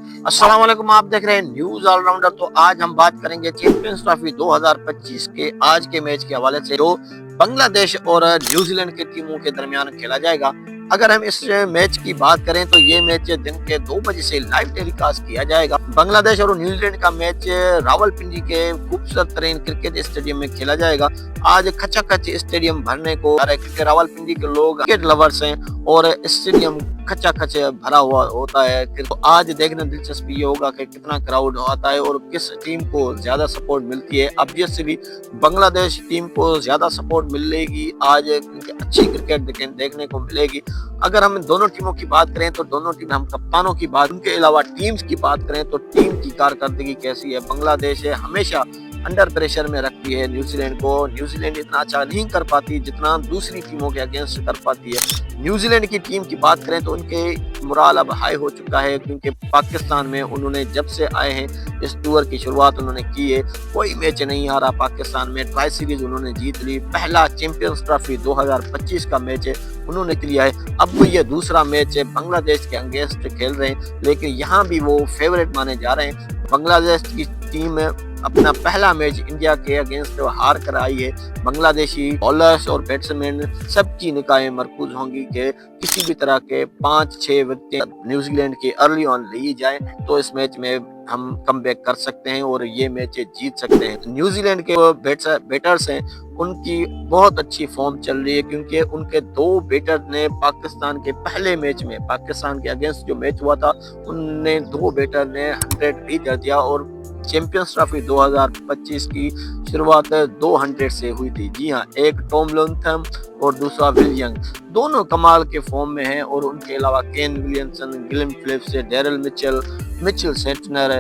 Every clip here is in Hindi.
अस्सलाम वालेकुम, आप देख रहे हैं न्यूज ऑलराउंडर। तो आज हम बात करेंगे चैंपियंस ट्रॉफी 2025 के आज के मैच के हवाले से, जो बांग्लादेश और न्यूजीलैंड के टीमों के दरमियान खेला जाएगा। अगर हम इस मैच की बात करें तो ये मैच दिन के 2 बजे से लाइव टेलीकास्ट किया जाएगा। बांग्लादेश और न्यूजीलैंड का मैच रावलपिंडी के खूबसूरत तरीन क्रिकेट स्टेडियम में खेला जाएगा। आज खचाखच स्टेडियम भरने को आ रहा है, क्योंकि रावलपिंडी के लोग क्रिकेट लवर्स हैं और स्टेडियम खचाखच भरा हुआ होता है। तो आज देखना दिलचस्पी ये होगा कि कितना क्राउड आता है और किस टीम को ज्यादा सपोर्ट मिलती है। ऑब्वियसली बांग्लादेश टीम को ज्यादा सपोर्ट मिलेगी आज, क्योंकि अच्छी क्रिकेट देखने को मिलेगी। अगर हम दोनों टीमों की बात करें तो दोनों टीम, हम कप्तानों की बात, उनके अलावा टीम्स की बात करें तो टीम की कारकर्दगी कैसी है। बांग्लादेश हमेशा अंडर प्रेशर में रखती है न्यूजीलैंड को। न्यूजीलैंड इतना अच्छा नहीं कर पाती जितना दूसरी टीमों के अगेंस्ट कर पाती है। न्यूजीलैंड की टीम की बात करें तो उनके मोराल अब हाई हो चुका है, क्योंकि पाकिस्तान में उन्होंने जब से आए हैं इस टूर की शुरुआत उन्होंने की है, कोई मैच नहीं हारा पाकिस्तान में। ट्राई सीरीज उन्होंने जीत ली, पहला चैंपियंस ट्रॉफी 2025 का मैच है उन्होंने लिया है। अब ये दूसरा मैच है, बांग्लादेश के अगेंस्ट खेल रहे हैं, लेकिन यहाँ भी वो फेवरेट माने जा रहे हैं। बांग्लादेश की टीम अपना पहला मैच इंडिया के अगेंस्ट हार कर आई है। बांग्लादेशी बॉलर्स और बैट्समैन सबकी निगाहें मरकूज होंगी कि किसी भी तरह के 5-6 विकेट न्यूजीलैंड के अर्ली ऑन ली जाए तो इस मैच में हम कमबैक कर सकते हैं और ये मैच जीत सकते हैं। न्यूजीलैंड के बैटर्स हैं, उनकी बहुत अच्छी फॉर्म चल रही है, क्योंकि उनके 2 बैटर ने पाकिस्तान के पहले मैच में, पाकिस्तान के अगेंस्ट जो मैच हुआ था, उनने 2 बैटर ने 100 भी कर दिया और चैंपियंस ट्रॉफी 2025 की शुरुआत 200 से हुई थी। जी हाँ, एक टॉम लॉन्थम और दूसरा विल यंग, दोनों कमाल के फॉर्म में हैं। और उनके अलावा Kane Williamson, Glenn Phillips, Daryl Mitchell Santner,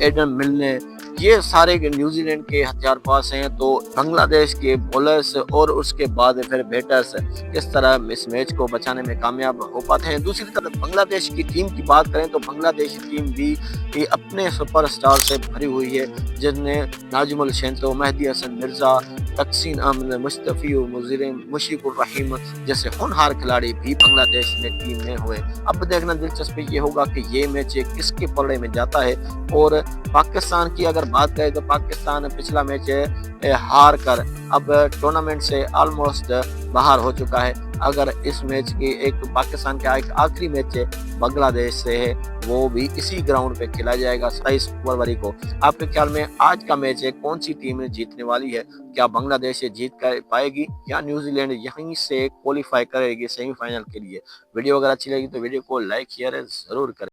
Adam Milne, ये सारे न्यूजीलैंड के हथियारबाज हैं। तो बांग्लादेश के बॉलर्स और उसके बाद फिर बैटर्स किस तरह इस मैच को बचाने में कामयाब हो पाते हैं। दूसरी तरफ बांग्लादेश की टीम की बात करें तो बांग्लादेश टीम भी अपने सुपरस्टार से भरी हुई है, जिनमें नाजुमुल शेंतो, मेहदी हसन मिर्जा, तकसीन अहमद, मुस्तफी मुशीकुर रहीम जैसे होनहार खिलाड़ी भी बांग्लादेश में टीम में हुए। अब देखना दिलचस्पी ये होगा कि ये मैच किसके पलड़े में जाता है। और पाकिस्तान की अगर बात करें तो पाकिस्तान पिछला मैच हार कर अब टूर्नामेंट से ऑलमोस्ट बाहर हो चुका है। अगर इस मैच की एक पाकिस्तान का एक आखिरी मैच बांग्लादेश से है, वो भी इसी ग्राउंड पे खेला जाएगा 27 फरवरी को। आपके ख्याल में आज का मैच कौन सी टीम जीतने वाली है? क्या बांग्लादेश जीत कर पाएगी या न्यूजीलैंड यहीं से क्वालिफाई करेगी सेमीफाइनल के लिए? वीडियो अगर अच्छी लगी तो वीडियो को लाइक शेयर जरूर करें।